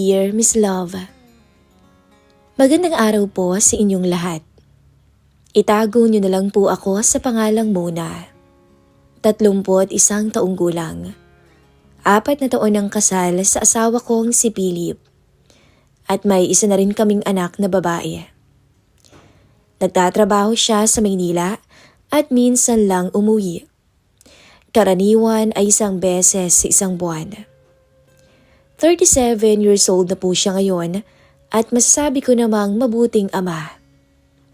Dear Miss Love, magandang araw po sa inyong lahat. Itago niyo na lang po ako sa pangalang Mona. 31 taong gulang. 4 na taon ng kasal sa asawa kong si Philip. At may isa na rin kaming anak na babae. Nagtatrabaho siya sa Maynila at minsan lang umuwi. Karaniwan ay 1 beses sa isang buwan. 37 years old na po siya ngayon at masasabi ko namang mabuting ama.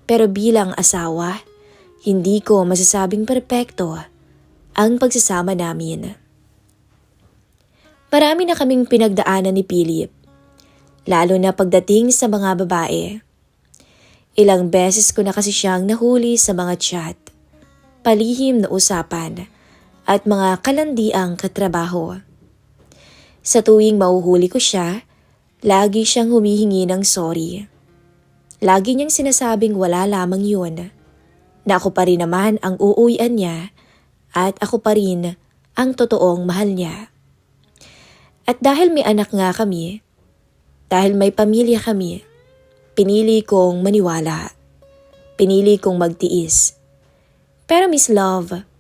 Pero bilang asawa, hindi ko masasabing perpekto ang pagsasama namin. Marami na kaming pinagdaanan ni Philip, lalo na pagdating sa mga babae. Ilang beses ko na kasi siyang nahuli sa mga chat, palihim na usapan at mga kalandiang katrabaho. Sa tuwing mahuhuli ko siya, lagi siyang humihingi ng sorry. Lagi niyang sinasabing wala lamang yun, na ako pa rin naman ang uuwian niya at ako pa rin ang totoong mahal niya. At dahil may anak nga kami, dahil may pamilya kami, pinili kong maniwala. Pinili kong magtiis. Pero Miss Love,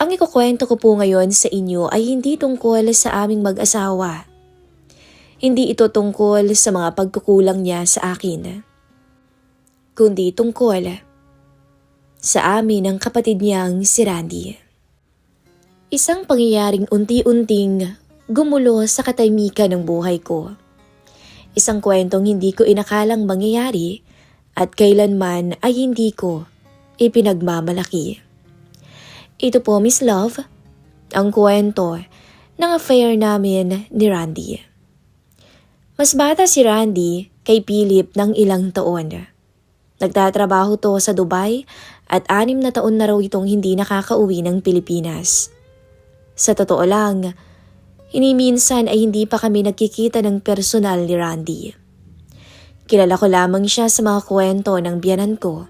ang ikukwento ko po ngayon sa inyo ay hindi tungkol sa aming mag-asawa. Hindi ito tungkol sa mga pagkukulang niya sa akin. Kundi tungkol sa amin ng kapatid niyang si Randy. Isang pangyayaring unti-unting gumulo sa katahimikan ng buhay ko. Isang kwentong hindi ko inakalang mangyayari at kailanman ay hindi ko ipinagmamalaki. Ito po, Miss Love, ang kwento ng affair namin ni Randy. Mas bata si Randy kay Philip ng ilang taon. Nagtatrabaho to sa Dubai at 6 na taon na raw itong hindi nakakauwi ng Pilipinas. Sa totoo lang, hiniminsan ay hindi pa kami nagkikita ng personal ni Randy. Kilala ko lamang siya sa mga kwento ng biyanan ko.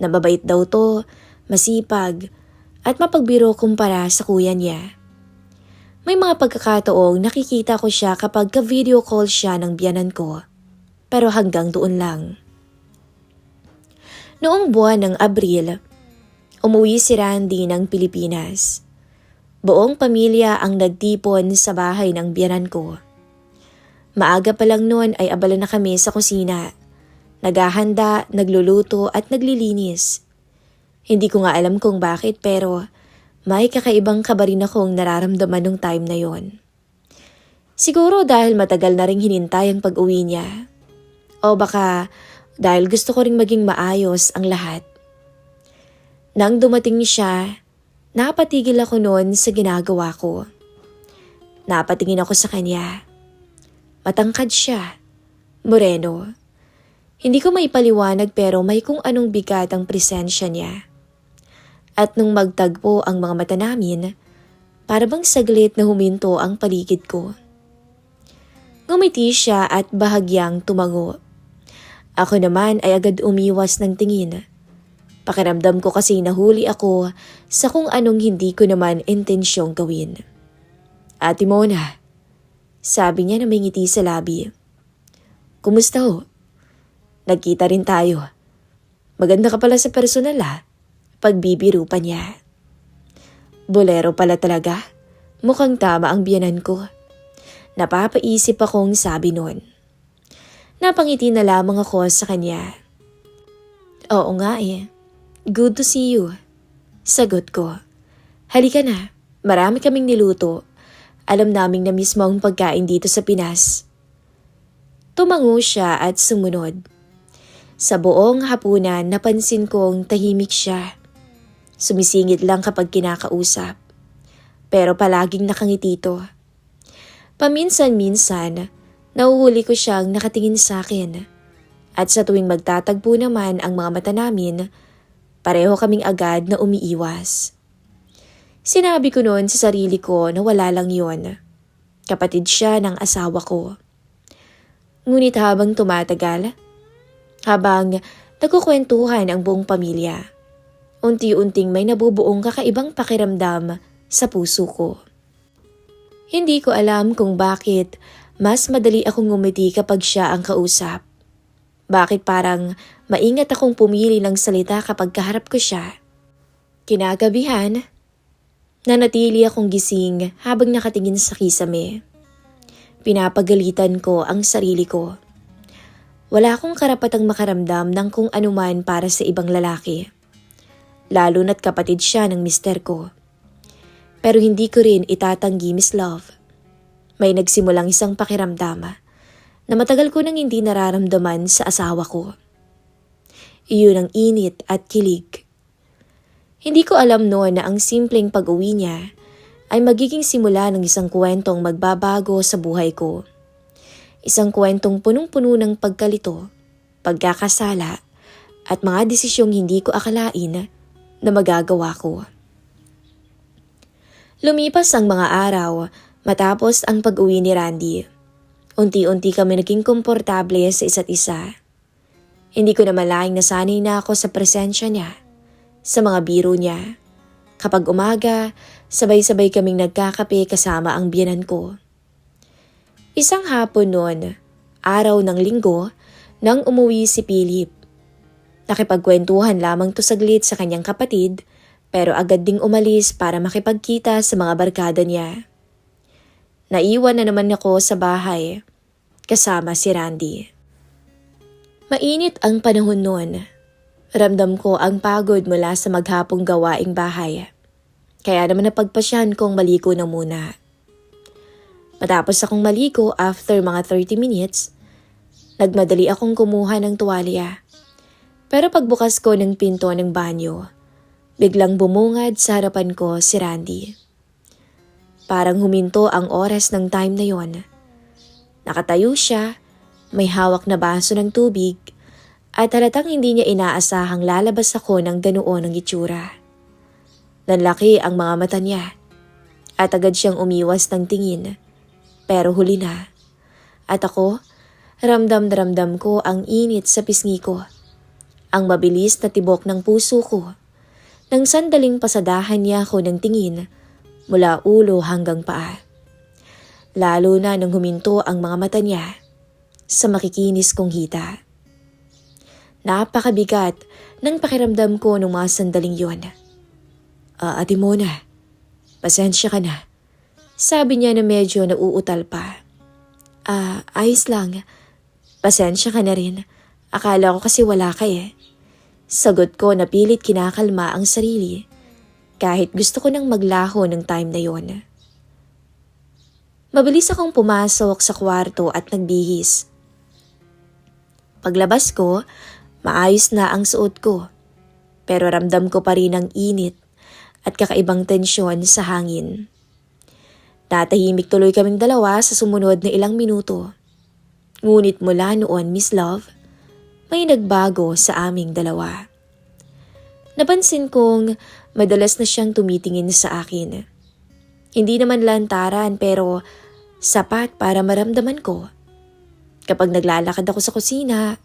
Nababait daw to, masipag, at mapagbiro kumpara sa kuya niya. May mga pagkakataong nakikita ko siya kapag ka-video call siya ng biyanan ko, pero hanggang doon lang. Noong buwan ng Abril, umuwi si Randy ng Pilipinas. Buong pamilya ang nagtipon sa bahay ng biyanan ko. Maaga pa lang noon ay abala na kami sa kusina. Naghahanda, nagluluto at naglilinis. Hindi ko nga alam kung bakit pero may kakaibang kaba rin akong nararamdaman nung time na yon. Siguro dahil matagal na ring hinintay ang pag-uwi niya. O baka dahil gusto ko ring maging maayos ang lahat. Nang dumating siya, napatigil ako noon sa ginagawa ko. Napatingin ako sa kanya. Matangkad siya. Moreno. Hindi ko maipaliwanag pero may kung anong bigat ang presensya niya. At nung magtagpo ang mga mata namin, para bang saglit na huminto ang paligid ko. Ngumiti siya at bahagyang tumango. Ako naman ay agad umiwas ng tingin. Pakiramdam ko kasi nahuli ako sa kung anong hindi ko naman intensyong gawin. Ate Mona, sabi niya na may ngiti sa labi. Kumusta ho? Nagkita rin tayo. Maganda ka pala sa personal ha. Pagbibiro pa niya. Bolero pala talaga. Mukhang tama ang biyanan ko. Napapaisip akong sabi nun. Napangiti na lamang ako sa kanya. Oo nga eh. Good to see you. Sagot ko. Halika na. Marami kaming niluto. Alam naming na mismo ang pagkain dito sa Pinas. Tumango siya at sumunod. Sa buong hapunan napansin kong tahimik siya. Sumisingit lang kapag kinakausap. Pero palaging nakangiti to. Paminsan-minsan, nahuhuli ko siyang nakatingin sa akin. At sa tuwing magtatagpo naman ang mga mata namin, pareho kaming agad na umiiwas. Sinabi ko noon sa sarili ko na wala lang yon. Kapatid siya ng asawa ko. Ngunit habang tumatagal, habang nagkukwentuhan ang buong pamilya, unti-unting may nabubuong kakaibang pakiramdam sa puso ko. Hindi ko alam kung bakit Mas madali akong ngumiti kapag siya ang kausap. Bakit parang maingat akong pumili ng salita kapag kaharap ko siya? Kinagabihan, nanatili akong gising habang nakatingin sa kisame. Pinapagalitan ko ang sarili ko. Wala akong karapatang makaramdam ng kung anuman para sa ibang lalaki. Lalo na't kapatid siya ng mister ko. Pero hindi ko rin itatanggi, Miss Love. May nagsimulang isang pakiramdam na matagal ko nang hindi nararamdaman sa asawa ko. Iyon ang init at kilig. Hindi ko alam noon na ang simpleng pag-uwi niya ay magiging simula ng isang kwentong magbabago sa buhay ko. Isang kwentong punong-puno ng pagkalito, pagkakasala at mga desisyong hindi ko akalain na magagawa ko. Lumipas ang mga araw matapos ang pag-uwi ni Randy. Unti-unti kami naging komportable sa isa't isa. Hindi ko na malaing nasanay na ako sa presensya niya, sa mga biro niya. Kapag umaga, sabay-sabay kaming nagkakape kasama ang biyenan ko. Isang hapon noon, araw ng linggo, nang umuwi si Philip. Nakipagkwentuhan lamang to saglit sa kanyang kapatid, pero agad ding umalis para makipagkita sa mga barkada niya. Naiwan na naman ako sa bahay, kasama si Randy. Mainit ang panahon noon. Ramdam ko ang pagod mula sa maghapong gawaing bahay. Kaya naman napagpasyan kong maligo na muna. Matapos akong maligo after mga 30 minutes, nagmadali akong kumuha ng tuwalya. Pero pagbukas ko ng pinto ng banyo, biglang bumungad sa harapan ko si Randy. Parang huminto ang oras ng time na yon. Nakatayo siya, may hawak na baso ng tubig, at halatang hindi niya inaasahang lalabas ako ng ganoon ang itsura. Nanlaki ang mga mata niya, at agad siyang umiwas ng tingin, pero huli na. At ako, ramdam na ramdam ko ang init sa pisngi ko, ang mabilis na tibok ng puso ko, nang sandaling pasadahan niya ako ng tingin mula ulo hanggang paa. Lalo na nang huminto ang mga mata niya sa makikinis kong hita. Napakabigat ng pakiramdam ko nung mga sandaling yon. Ate Mona, pasensya ka na. Sabi niya na medyo nauutal pa. Ayos lang. Pasensya ka na rin. Akala ko kasi wala ka eh. Sagot ko na pilit kinakalma ang sarili kahit gusto ko nang maglaho ng time na yon. Mabilis akong pumasok sa kwarto at nagbihis. Paglabas ko, maayos na ang suot ko. Pero ramdam ko pa rin ang init at kakaibang tensyon sa hangin. Natahimik tuloy kaming dalawa sa sumunod na ilang minuto. Ngunit mula noon, Miss Love, may nagbago sa aming dalawa. Napansin kong madalas na siyang tumitingin sa akin. Hindi naman lantaran pero sapat para maramdaman ko. Kapag naglalakad ako sa kusina,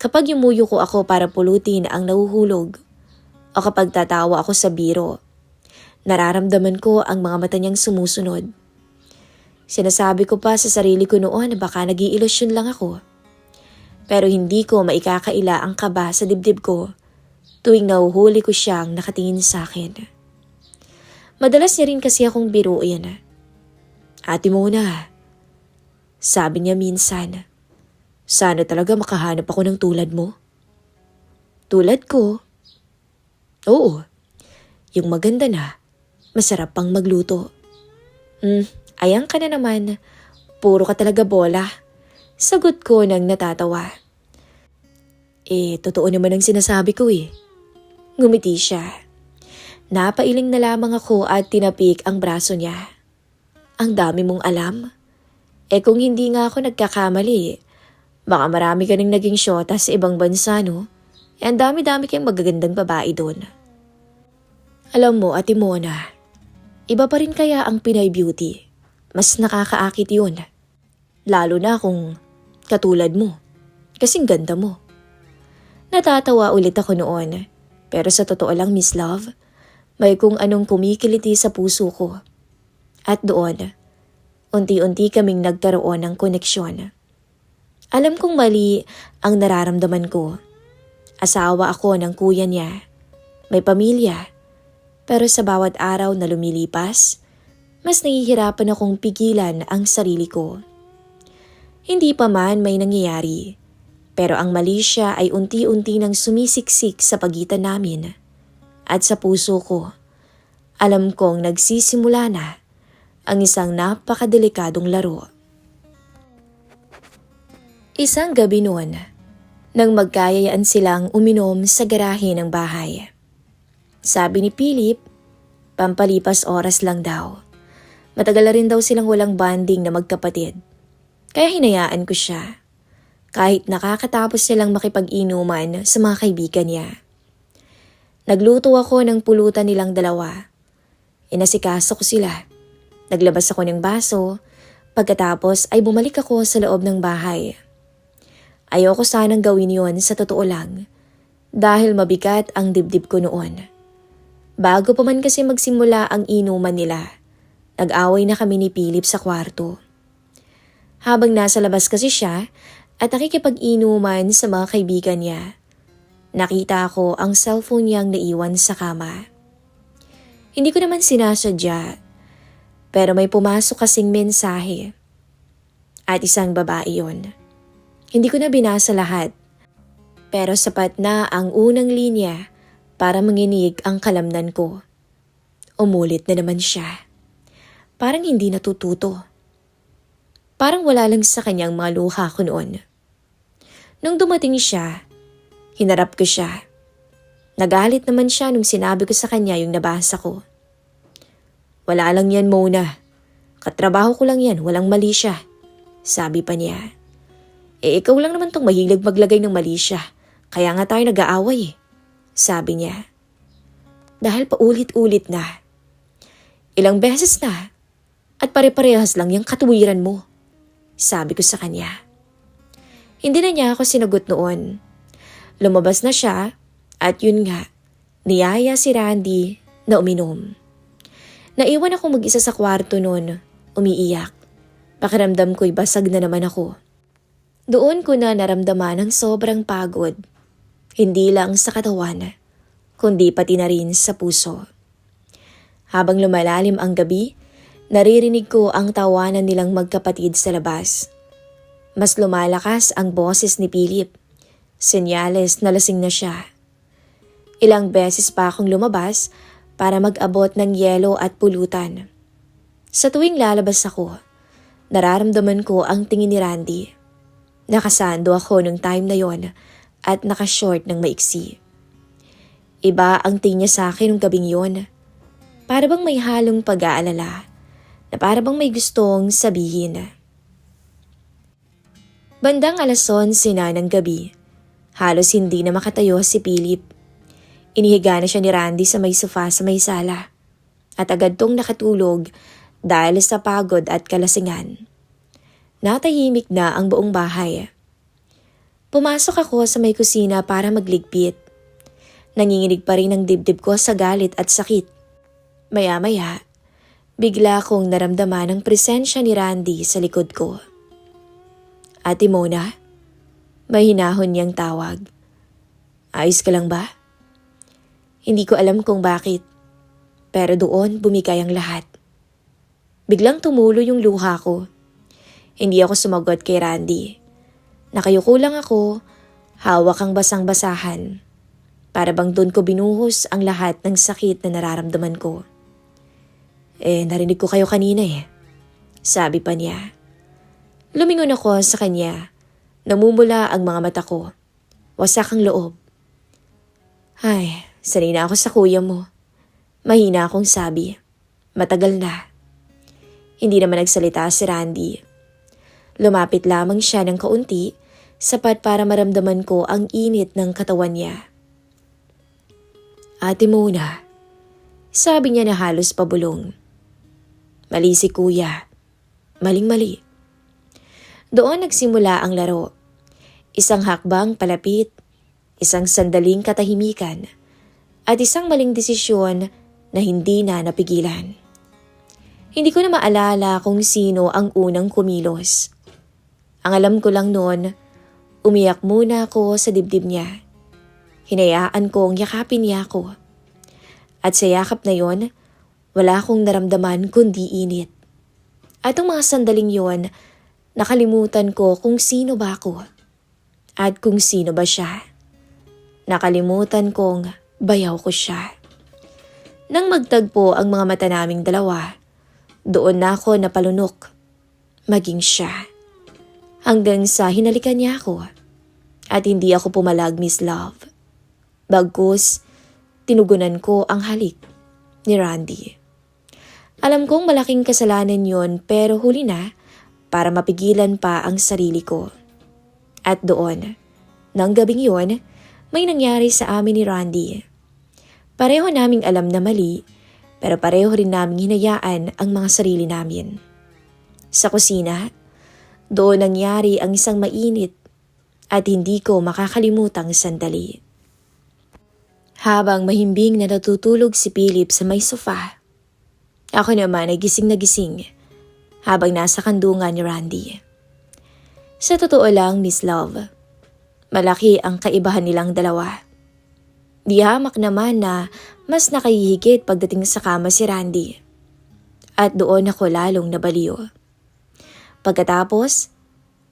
kapag yumuyuko ako para pulutin ang nahuhulog, o kapag tatawa ako sa biro, nararamdaman ko ang mga mata niyang sumusunod. Sinasabi ko pa sa sarili ko noon na baka nag-iilusyon lang ako. Pero hindi ko maikakaila ang kaba sa dibdib ko tuwing nahuhuli ko siyang nakatingin sa akin. Madalas niya rin kasi akong biruin. Ate Mona, sabi niya minsan, sana talaga makahanap ako ng tulad mo. Tulad ko? Oo, yung maganda na, masarap pang magluto. Ayan ka na naman, puro ka talaga bola. Sagot ko nang natatawa. Totoo naman ang sinasabi ko eh. Ngumiti siya. Napailing na lamang ako at tinapik ang braso niya. Ang dami mong alam. Kung hindi nga ako nagkakamali, baka marami ka ning naging syota sa ibang bansa, no? Ang dami-dami kayong magagandang babae doon. Alam mo, Ate Mona, iba pa rin kaya ang Pinay Beauty. Mas nakakaakit yun. Lalo na kung katulad mo. Kasing ganda mo. Natatawa ulit ako noon. Pero sa totoo lang, Miss Love, may kung anong kumikiliti sa puso ko. At doon, Unti-unti kaming nagkaroon ng koneksyon. Alam kong mali ang nararamdaman ko. Asawa ako ng kuya niya. May pamilya. Pero sa bawat araw na lumilipas, mas nahihirapan akong pigilan ang sarili ko. Hindi pa man may nangyayari, pero ang mali siya ay unti-unti nang sumisiksik sa pagitan namin. At sa puso ko, alam kong nagsisimula na ang isang napakadelikadong laro. Isang gabi noon, nang magkayayaan silang uminom sa garahe ng bahay. Sabi ni Philip, pampalipas oras lang daw. Matagal na rin daw silang walang bonding na magkapatid. Kaya hinayaan ko siya. Kahit nakakatapos silang makipag-inuman sa mga kaibigan niya. Nagluto ako ng pulutan nilang dalawa. Inasikaso ko sila. Naglabas ako ng baso. Pagkatapos ay bumalik ako sa loob ng bahay. Ayoko sanang gawin yon sa totoo lang. Dahil mabigat ang dibdib ko noon. Bago pa man kasi magsimula ang inuman nila, nag-away na kami ni Philip sa kwarto. Habang nasa labas kasi siya at nakikipag-inuman sa mga kaibigan niya, nakita ko ang cellphone niyang naiwan sa kama. Hindi ko naman sinasadya, pero may pumasok kasing mensahe. At isang babae yon. Hindi ko na binasa lahat, pero sapat na ang unang linya para manginig ang kalamnan ko. Umulit na naman siya. Parang hindi natututo. Parang wala lang sa kanyang mga luha ko noon. Nung dumating siya, hinarap ko siya. Nagalit naman siya nung sinabi ko sa kanya yung nabasa ko. Wala lang yan, Mona. Katrabaho ko lang yan, walang mali siya. Sabi pa niya. Ikaw lang naman tong mahilig maglagay ng mali siya. Kaya nga tayo nag-aaway eh. Sabi niya. Dahil paulit-ulit na. Ilang beses na. At pare-parehas lang yung katuwiran mo. Sabi ko sa kanya. Hindi na niya ako sinagot noon. Lumabas na siya at yun nga, niyaya si Randy na uminom. Naiwan ako mag-isa sa kwarto noon, umiiyak. Pakiramdam ko'y basag na naman ako. Doon ko na naramdaman ang sobrang pagod. Hindi lang sa katawan, kundi pati na rin sa puso. Habang lumalalim ang gabi, naririnig ko ang tawanan nilang magkapatid sa labas. Mas lumalakas ang boses ni Philip. Senyales na lasing na siya. Ilang beses pa akong lumabas para mag-abot ng yelo at pulutan. Sa tuwing lalabas ako, nararamdaman ko ang tingin ni Randy. Nakasando ako nung time na yon at nakashort ng maiksi. Iba ang tingin niya sa akin nung gabing yon. Para bang may halong pag-aalala na para bang may gustong sabihin. Bandang 11:00 na ng gabi, halos hindi na makatayo si Philip. Inihiga na siya ni Randy sa may sofa sa may sala at agad tong nakatulog dahil sa pagod at kalasingan. Natahimik na ang buong bahay. Pumasok ako sa may kusina para magligpit. Nanginginig pa rin ang dibdib ko sa galit at sakit. Maya-maya, bigla kong naramdaman ang presensya ni Randy sa likod ko. Ate Mona, may hinahon niyang tawag. Ayos ka lang ba? Hindi ko alam kung bakit, pero doon bumigay ang lahat. Biglang tumulo yung luha ko. Hindi ako sumagot kay Randy. Nakayuko lang ako, hawak ang basang-basahan. Para bang doon ko binuhos ang lahat ng sakit na nararamdaman ko. Narinig ko kayo kanina eh. Sabi pa niya. Lumingon ako sa kanya. Namumula ang mga mata ko. Wasak ang loob. Ay, sanay na ako sa kuya mo. Mahina akong sabi. Matagal na. Hindi naman nagsalita si Randy. Lumapit lamang siya ng kaunti, sapat para maramdaman ko ang init ng katawan niya. Ate Mona, sabi niya na halos pabulong. Mali si kuya. Maling-mali. Doon nagsimula ang laro. Isang hakbang palapit, isang sandaling katahimikan, at isang maling desisyon na hindi na napigilan. Hindi ko na maalala kung sino ang unang kumilos. Ang alam ko lang noon, umiyak muna ako sa dibdib niya. Hinayaan kong yakapin niya ako. At sa yakap na yon, wala akong naramdaman kundi init. At ang mga sandaling yon, nakalimutan ko kung sino ba ako. At kung sino ba siya. Nakalimutan kong bayaw ko siya. Nang magtagpo ang mga mata naming dalawa, doon na ako napalunok. Maging siya. Hanggang sa hinalikan niya ako. At hindi ako pumalag, Miss Love. Bagkus, tinugunan ko ang halik ni Randy. Alam kong malaking kasalanan yon pero huli na para mapigilan pa ang sarili ko. At doon, nang gabing yon, may nangyari sa amin ni Randy. Pareho naming alam na mali pero pareho rin naming hinayaan ang mga sarili namin. Sa kusina, doon nangyari ang isang mainit at hindi ko makakalimutang sandali. Habang mahimbing na natutulog si Philip sa may sofa, ako naman ay gising na gising habang nasa kandungan ni Randy. Sa totoo lang, Miss Love, malaki ang kaibahan nilang dalawa. Di hamak naman na mas nakahihigit pagdating sa kama si Randy. At doon ako lalong nabaliw. Pagkatapos,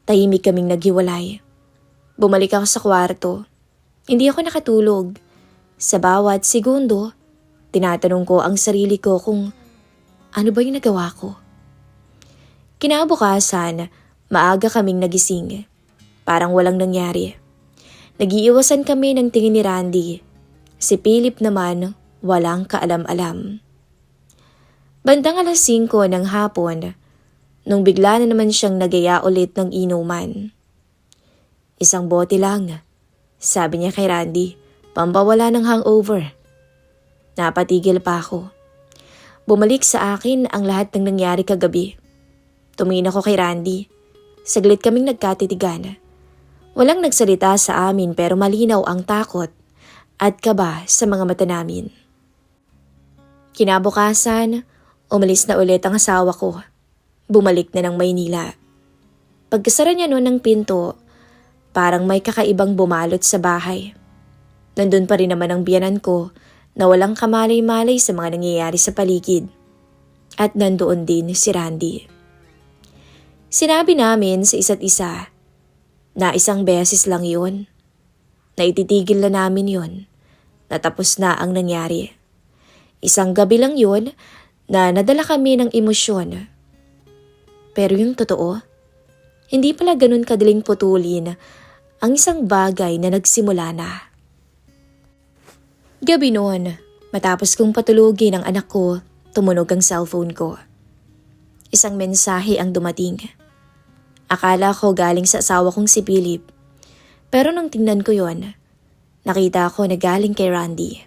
tahimik kaming naghiwalay. Bumalik ako sa kwarto. Hindi ako nakatulog. Sa bawat segundo, tinatanong ko ang sarili ko kung ano ba yung nagawa ko. Kinabukasan, maaga kaming nagising. Parang walang nangyari. Nag-iiwasan kami ng tingin ni Randy. Si Philip naman, walang kaalam-alam. Bandang 5:00 ng hapon, nung bigla na naman siyang nagaya ulit ng inuman. "Isang bote lang," sabi niya kay Randy. "Pampawala ng hangover." Napatigil pa ako. Bumalik sa akin ang lahat ng nangyari kagabi. Tumingin ako kay Randy. Saglit kaming nagkatitigan. Walang nagsalita sa amin pero malinaw ang takot at kaba sa mga mata namin. Kinabukasan, umalis na ulit ang asawa ko. Bumalik na ng Maynila. Pagkasara niya noon ng pinto, parang may kakaibang bumalot sa bahay. Nandun pa rin naman ang biyanan ko na walang kamalay-malay sa mga nangyayari sa paligid. At nandoon din si Randy. Sinabi namin sa isa't isa na isang beses lang yun. Na ititigil na namin yun. Natapos na ang nangyari. Isang gabi lang yun na nadala kami ng emosyon. Pero yung totoo, hindi pala ganun kadaling putulin ang isang bagay na nagsimula na. Gabi noon, matapos kong patulugin ang anak ko, tumunog ang cellphone ko. Isang mensahe ang dumating. Akala ko galing sa asawa kong si Philip. Pero nung tingnan ko yon, nakita ko na galing kay Randy.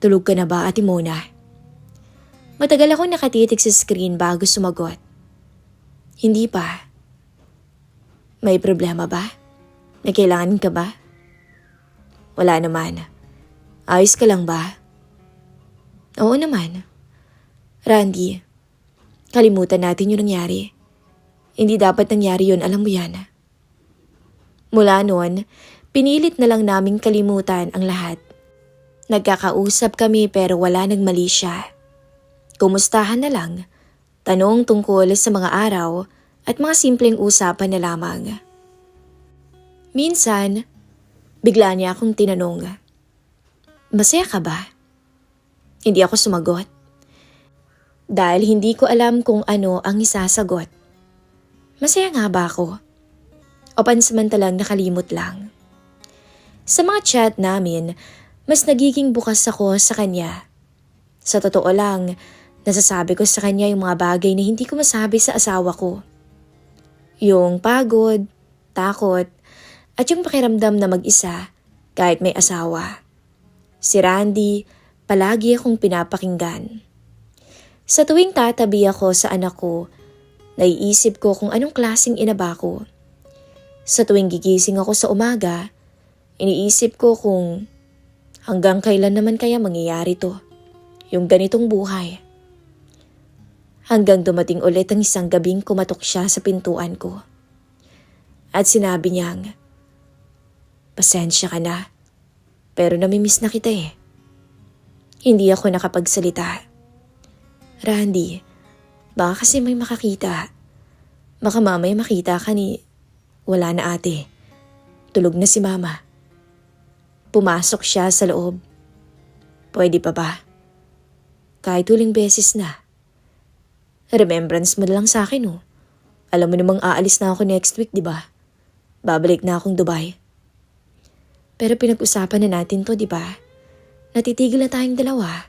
"Tulog ka na ba, Ate Mona?" Matagal akong nakatitig sa screen bago sumagot. "Hindi pa." "May problema ba? May kailangan ka ba?" "Wala naman. Ayos ka lang ba?" "Oo naman." "Randy, kalimutan natin yung nangyari. Hindi dapat nangyari yun, alam mo yan." Mula noon, pinilit na lang naming kalimutan ang lahat. Nagkakausap kami pero wala nagmali siya. Kumustahan na lang, tanong tungkol sa mga araw at mga simpleng usapan na lamang. Minsan, bigla niya akong tinanong, "Masaya ka ba?" Hindi ako sumagot. Dahil hindi ko alam kung ano ang isasagot. Masaya nga ba ako? O pansamantalang nakalimot lang? Sa mga chat namin, mas nagiging bukas ako sa kanya. Sa totoo lang, nasasabi ko sa kanya yung mga bagay na hindi ko masabi sa asawa ko. Yung pagod, takot, at yung pakiramdam na mag-isa kahit may asawa. Si Randy, palagi akong pinapakinggan. Sa tuwing tatabi ako sa anak ko, naiisip ko kung anong klaseng ina ba ko. Sa tuwing gigising ako sa umaga, iniisip ko kung hanggang kailan naman kaya mangyayari to, yung ganitong buhay. Hanggang dumating ulit ang isang gabing kumatok siya sa pintuan ko. At sinabi niyang, "Pasensya ka na, pero namimiss na kita eh." Hindi ako nakapagsalita. "Randy, baka kasi may makakita. Baka mamaya makita ka ni wala na ate. Tulog na si mama." Pumasok siya sa loob. "Pwede pa ba? Kahit huling beses na. Remembrance mo na lang sa akin oh. Alam mo namang aalis na ako next week, di ba? Babalik na akong Dubai." "Pero pinag-usapan na natin to, di ba? Natitigil na tayong dalawa."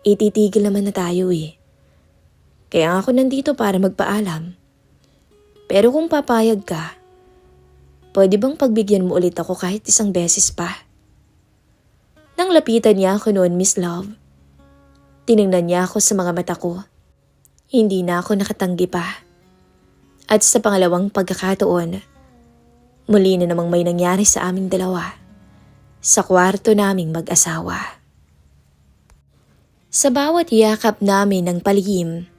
"Ititigil naman na tayo eh. Kaya ako nandito para magpaalam. Pero kung papayag ka, pwede bang pagbigyan mo ulit ako kahit isang beses pa?" Nang lapitan niya ako noon, Miss Love, tiningnan niya ako sa mga mata ko. Hindi na ako nakatanggi pa. At sa pangalawang pagkakataon, muli na namang may nangyari sa aming dalawa, sa kwarto naming mag-asawa. Sa bawat yakap namin ng palihim,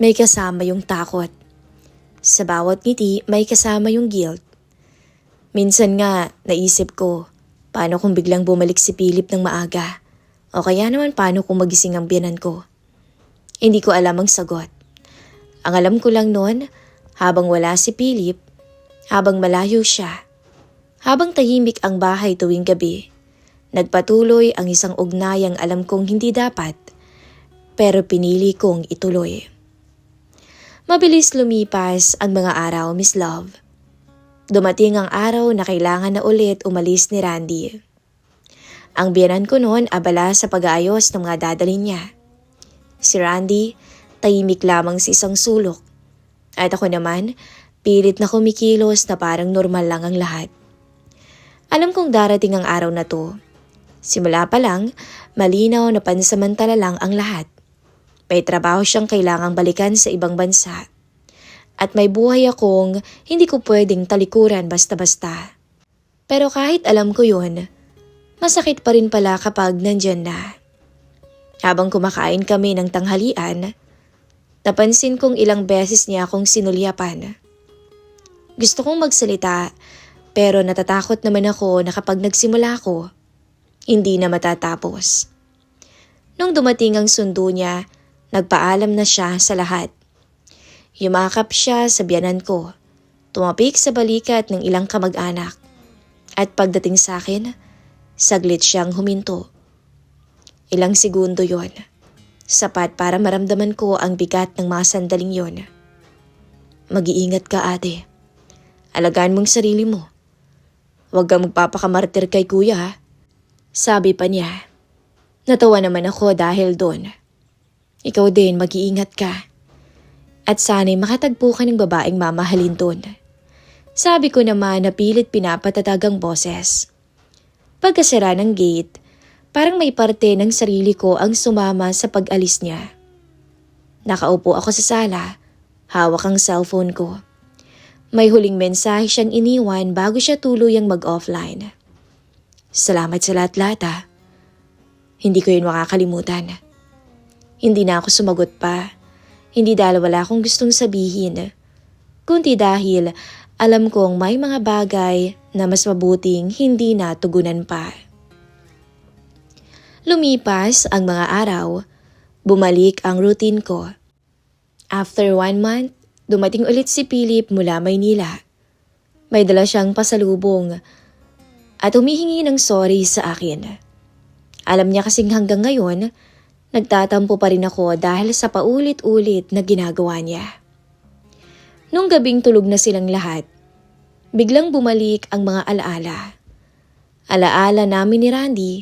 may kasama yung takot. Sa bawat ngiti, may kasama yung guilt. Minsan nga, naisip ko, paano kung biglang bumalik si Philip ng maaga? O kaya naman paano kung magising ang biyanan ko? Hindi ko alam ang sagot. Ang alam ko lang noon, habang wala si Philip, habang malayo siya, habang tahimik ang bahay tuwing gabi, nagpatuloy ang isang ugnayang alam kong hindi dapat, pero pinili kong ituloy. Mabilis lumipas ang mga araw, Miss Love. Dumating ang araw na kailangan na ulit umalis ni Randy. Ang biyanan ko noon abala sa pag-aayos ng mga dadalhin niya. Si Randy, tahimik lamang sa isang sulok. At ako naman, pilit na kumikilos na parang normal lang ang lahat. Alam kong darating ang araw na to. Simula pa lang, malinaw na pansamantala lang ang lahat. May trabaho siyang kailangang balikan sa ibang bansa. At may buhay akong hindi ko pwedeng talikuran basta-basta. Pero kahit alam ko yun, masakit pa rin pala kapag nandyan na. Habang kumakain kami ng tanghalian, napansin kong ilang beses niya akong sinulyapan. Gusto kong magsalita, pero natatakot naman ako na kapag nagsimula ako, hindi na matatapos. Nung dumating ang sundo niya, nagpaalam na siya sa lahat. Yumakap siya sa biyanan ko, tumapik sa balikat ng ilang kamag-anak. At pagdating sa akin, saglit siyang huminto. Ilang segundo yon, sapat para maramdaman ko ang bigat ng mga sandaling yon. "Mag-iingat ka ate. Alagaan mong sarili mo. Huwag kang magpapakamartir kay kuya," sabi pa niya. Natawa naman ako dahil doon. "Ikaw din, mag-iingat ka. At sana'y makatagpo ka ng babaeng mamahalin doon," sabi ko naman na pilit pinapatatag ang boses. Pagkasara ng gate, parang may parte ng sarili ko ang sumama sa pag-alis niya. Nakaupo ako sa sala, hawak ang cellphone ko. May huling mensahe siyang iniwan bago siya tuluyang mag-offline. "Salamat sa lahat-lahat ah. Hindi ko yun makakalimutan." Hindi na ako sumagot pa. Hindi dahil wala akong gustong sabihin, kundi dahil alam kong may mga bagay na mas mabuting hindi natugunan pa. Lumipas ang mga araw, bumalik ang routine ko. After 1 month, dumating ulit si Philip mula Maynila. May dala siyang pasalubong at humihingi ng sorry sa akin. Alam niya kasing hanggang ngayon, nagtatampo pa rin ako dahil sa paulit-ulit na ginagawa niya. Nung gabing tulog na silang lahat, biglang bumalik ang mga alaala. Alaala namin ni Randy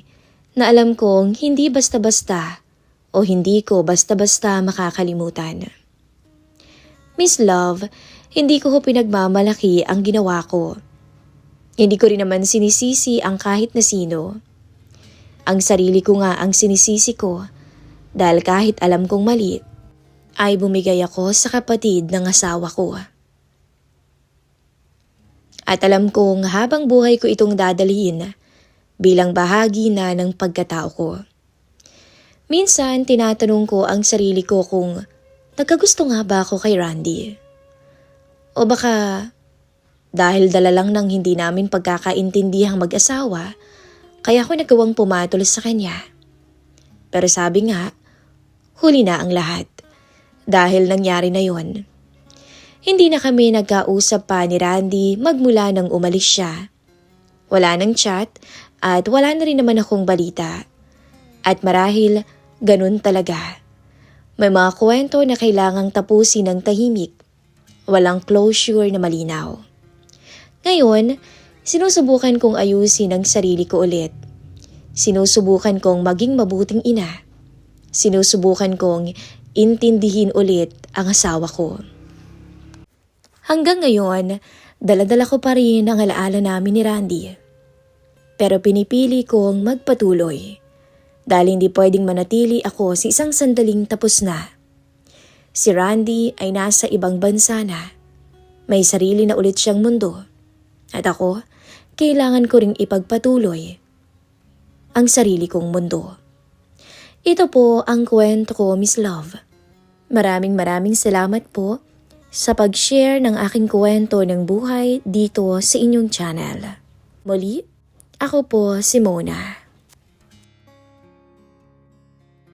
na alam kong hindi basta-basta o hindi ko basta-basta makakalimutan. Miss Love, hindi ko pinagmamalaki ang ginawa ko. Hindi ko rin naman sinisisi ang kahit na sino. Ang sarili ko nga ang sinisisi ko dahil kahit alam kong mali, ay bumigay ako sa kapatid ng asawa ko. At alam kong habang buhay ko itong dadalhin bilang bahagi na ng pagkatao ko. Minsan, tinatanong ko ang sarili ko kung nagkagusto nga ba ako kay Randy. O baka dahil dala lang ng hindi namin pagkakaintindihang mag-asawa, kaya ako nagawang pumatol sa kanya. Pero sabi nga, huli na ang lahat. Dahil nangyari na yon. Hindi na kami nagkausap pa ni Randy magmula nang umalis siya. Wala nang chat at wala na rin naman akong balita. At marahil, ganun talaga. May mga kwento na kailangang tapusin ng tahimik. Walang closure na malinaw. Ngayon, sinusubukan kong ayusin ang sarili ko ulit. Sinusubukan kong maging mabuting ina. Sinusubukan kong intindihin ulit ang asawa ko. Hanggang ngayon, dala-dala ko pa rin ang alaala namin ni Randy. Pero pinipili kong magpatuloy dahil hindi pwedeng manatili ako sa isang sandaling tapos na. Si Randy ay nasa ibang bansa na. May sarili na ulit siyang mundo. At ako, kailangan ko ring ipagpatuloy ang sarili kong mundo. Ito po ang kwento ko, Miss Love. Maraming salamat po sa pag-share ng aking kwento ng buhay dito sa inyong channel. Muli, ako po si Mona.